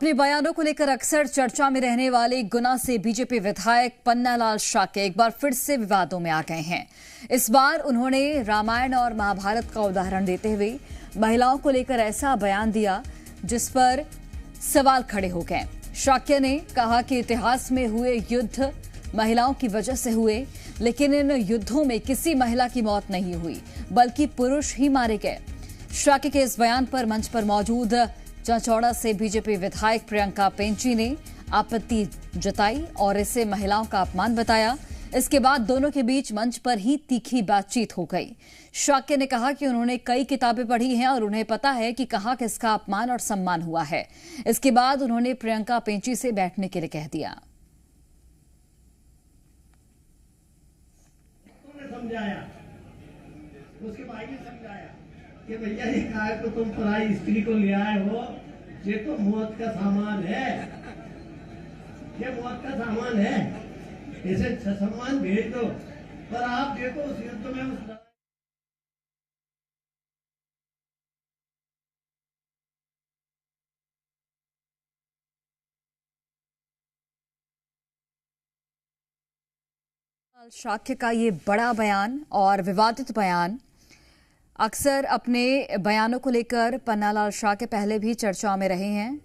अपने बयानों को लेकर अक्सर चर्चा में रहने वाले गुना से बीजेपी विधायक पन्नालाल शाक्य एक बार फिर से विवादों में आ गए हैं। इस बार उन्होंने रामायण और महाभारत का उदाहरण देते हुए महिलाओं को लेकर ऐसा बयान दिया जिस पर सवाल खड़े हो गए। शाक्य ने कहा कि इतिहास में हुए युद्ध महिलाओं की वजह से हुए, लेकिन इन युद्धों में किसी महिला की मौत नहीं हुई, बल्कि पुरुष ही मारे गए। शाक्य के इस बयान पर मंच पर मौजूद चाचौड़ा से बीजेपी विधायक प्रियंका पेंची ने आपत्ति जताई और इसे महिलाओं का अपमान बताया। इसके बाद दोनों के बीच मंच पर ही तीखी बातचीत हो गई। शाक्य ने कहा कि उन्होंने कई किताबें पढ़ी हैं और उन्हें पता है कि कहां किसका अपमान और सम्मान हुआ है। इसके बाद उन्होंने प्रियंका पेंची से बैठने के लिए कह दिया। समझाया, उसके भाई ने समझाया कि भैया ये कार को तुम पराई स्त्री को ले आए हो, ये तो मौत का सामान है, ये मौत का सामान है, इसे सम्मान भेज दो। पर आप देखो उस युद्ध में उस शाक्य का ये बड़ा बयान और विवादित बयान, अक्सर अपने बयानों को लेकर पन्नालाल शाक्य पहले भी चर्चा में रहे हैं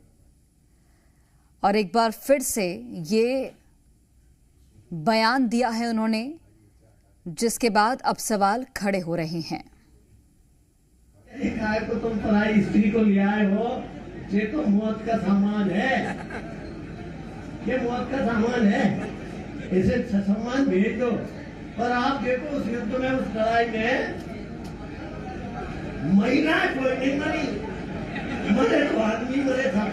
और एक बार फिर से ये बयान दिया है उन्होंने, जिसके बाद अब सवाल खड़े हो रहे हैं। को तुम पराई स्त्री को ले आए हो, ये तो मौत का सामान है, ये मौत का सामान है, इसे सम्मान भेज दो। पर आप देखो उस युद्ध में उस लड़ाई में महिला कोई नहीं मरी, मरे तो आदमी मरे था,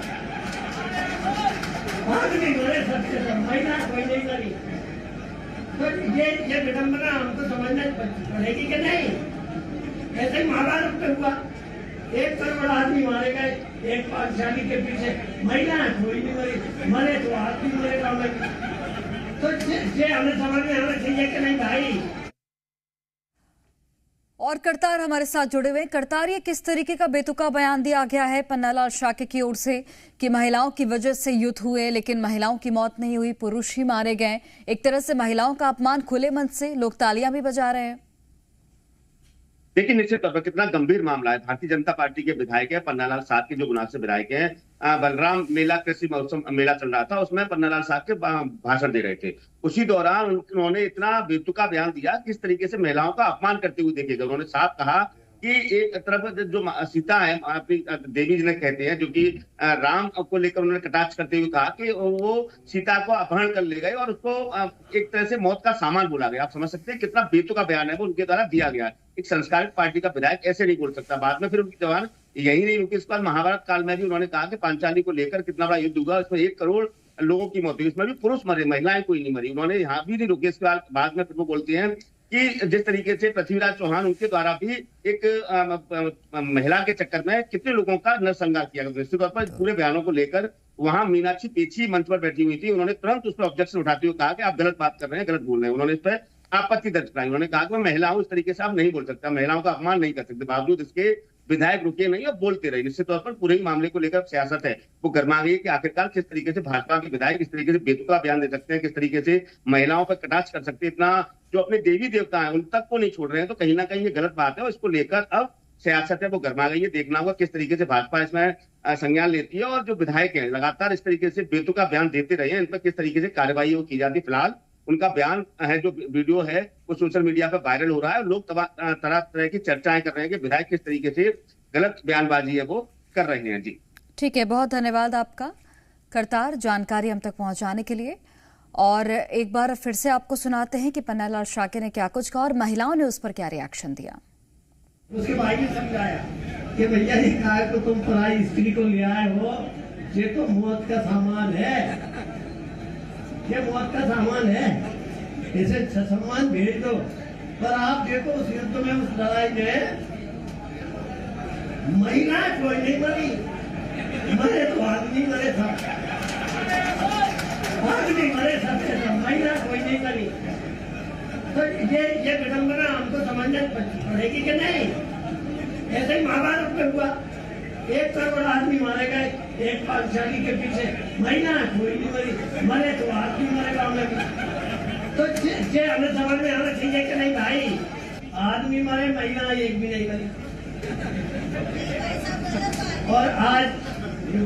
आदमी मरे सबसे सब, महिला कोई नहीं मरी। तो ये विडंबना हमको समझना पड़ेगी कि नहीं। ऐसे ही महाभारत में हुआ, 1 करोड़ आदमी मारे गए, एक पाठशाली के पीछे, महिला कोई नहीं मरी, मरे तो आदमी मरेगा। तो ये हमें समझ में आना चाहिए कि नहीं भाई। और करतार हमारे साथ जुड़े हुए। करतार, ये किस तरीके का बेतुका बयान दिया गया है पन्नालाल शाक्य की ओर से कि महिलाओं की वजह से युद्ध हुए, लेकिन महिलाओं की मौत नहीं हुई, पुरुष ही मारे गए। एक तरह से महिलाओं का अपमान खुले मन से, लोग तालियां भी बजा रहे हैं। देखिए, निश्चित तौर पर कितना गंभीर मामला है। भारतीय जनता पार्टी के विधायक है पन्नालाल शाक्य, जो गुना से विधायक है। बलराम मेला कृषि मौसम मेला चल रहा था, उसमें पन्नालाल शाक्य भाषण दे रहे थे। उसी दौरान उन्होंने इतना बेतुका बयान दिया, किस तरीके से महिलाओं का अपमान करते हुए देखेगा। उन्होंने साफ कहा कि एक तरफ जो सीता है, अपनी देवी जिन्हें कहते हैं, जो कि राम को लेकर उन्होंने कटाक्ष करते हुए कहा कि वो सीता को अपहरण कर ले गए और उसको एक तरह से मौत का सामान बोला गया। आप समझ सकते हैं कितना बेतुका बयान है वो उनके द्वारा दिया गया। एक संस्कारित पार्टी का विधायक ऐसे नहीं बोल सकता। बाद में फिर उनकी जवान यही नहीं रुकी, इस बार महाभारत काल में भी उन्होंने कहा कि पांचाली को लेकर कितना बड़ा युद्ध हुआ, इसमें 1 करोड़ लोगों की मौत हुई, इसमें भी पुरुष मरे, महिलाएं कोई नहीं मरी। उन्होंने यहाँ भी नहीं रुके। इसके बाद में फिर वो बोलते हैं कि जिस तरीके से पृथ्वीराज चौहान, उनके द्वारा भी एक महिला के चक्कर में कितने लोगों का नरसंहार किया गया। निश्चित तौर पर पूरे बयानों को लेकर वहां मीनाक्षी पेची मंच पर बैठी हुई थी। उन्होंने तुरंत उस पर ऑब्जेक्शन उठाते हुए कहा कि आप गलत बात कर रहे हैं, गलत बोल रहे हैं। उन्होंने इस पर आपत्ति दर्ज कराई। उन्होंने कहा कि महिलाओं इस तरीके से आप नहीं बोल सकते, महिलाओं का अपमान नहीं कर सकते। बावजूद इसके विधायक रुके नहीं और बोलते रहे। निश्चित तौर पर पूरे ही मामले को लेकर सियासत है वो गर्मा गई है कि आखिरकार किस तरीके से भाजपा के विधायक इस तरीके से बेतुका बयान दे सकते हैं, किस तरीके से महिलाओं पर कटाक्ष कर सकते हैं। इतना जो अपने देवी देवता हैं उन तक को नहीं छोड़ रहे हैं, तो कहीं ना कहीं ये गलत बात है और इसको लेकर अब सियासत है वो गर्मा गई है। देखना होगा किस तरीके से भाजपा इसमें संज्ञान लेती है और जो विधायक हैं लगातार इस तरीके से बेतुका बयान देते रहे हैं, इन पर किस तरीके से कार्रवाई वो की जाती है। फिलहाल उनका बयान है, जो वीडियो है वो सोशल मीडिया पर वायरल हो रहा है और लोग तरह तरह की चर्चाएं कर रहे हैं कि विधायक किस तरीके से गलत बयानबाजी है वो कर रहे हैं। जी ठीक है, बहुत धन्यवाद आपका करतार, जानकारी हम तक पहुंचाने के लिए। और एक बार फिर से आपको सुनाते हैं कि पन्नालाल शाक्य ने क्या कुछ कहा और महिलाओं ने उस पर क्या रिएक्शन दिया। उसके भाई ने समझाया कि भैया ये कार को तुम पराई स्त्री को ले आए हो, ये तो मौत का सामान है, ये मौत का सामान है, इसे सम्मान भेज दो। पर आप देखो उस युद्ध में उस लड़ाई में महिला कोई नहीं मरी, मरे तो आदमी मरे था, आदमी मरे सबसे सब, महिला कोई नहीं मरी। तो ये विडंबना हमको समझना पड़ेगी कि नहीं। ऐसे ही महाभारत में हुआ, 1 करोड़ आदमी मारे गए, एक पाठशाली के पीछे महीना कोई नहीं मरी, मरे तो आदमी मरे गाँव में। तो जे हमें समझ में आना चाहिए कि नहीं भाई, आदमी मरे महीना एक भी नहीं मरी। और आज नहीं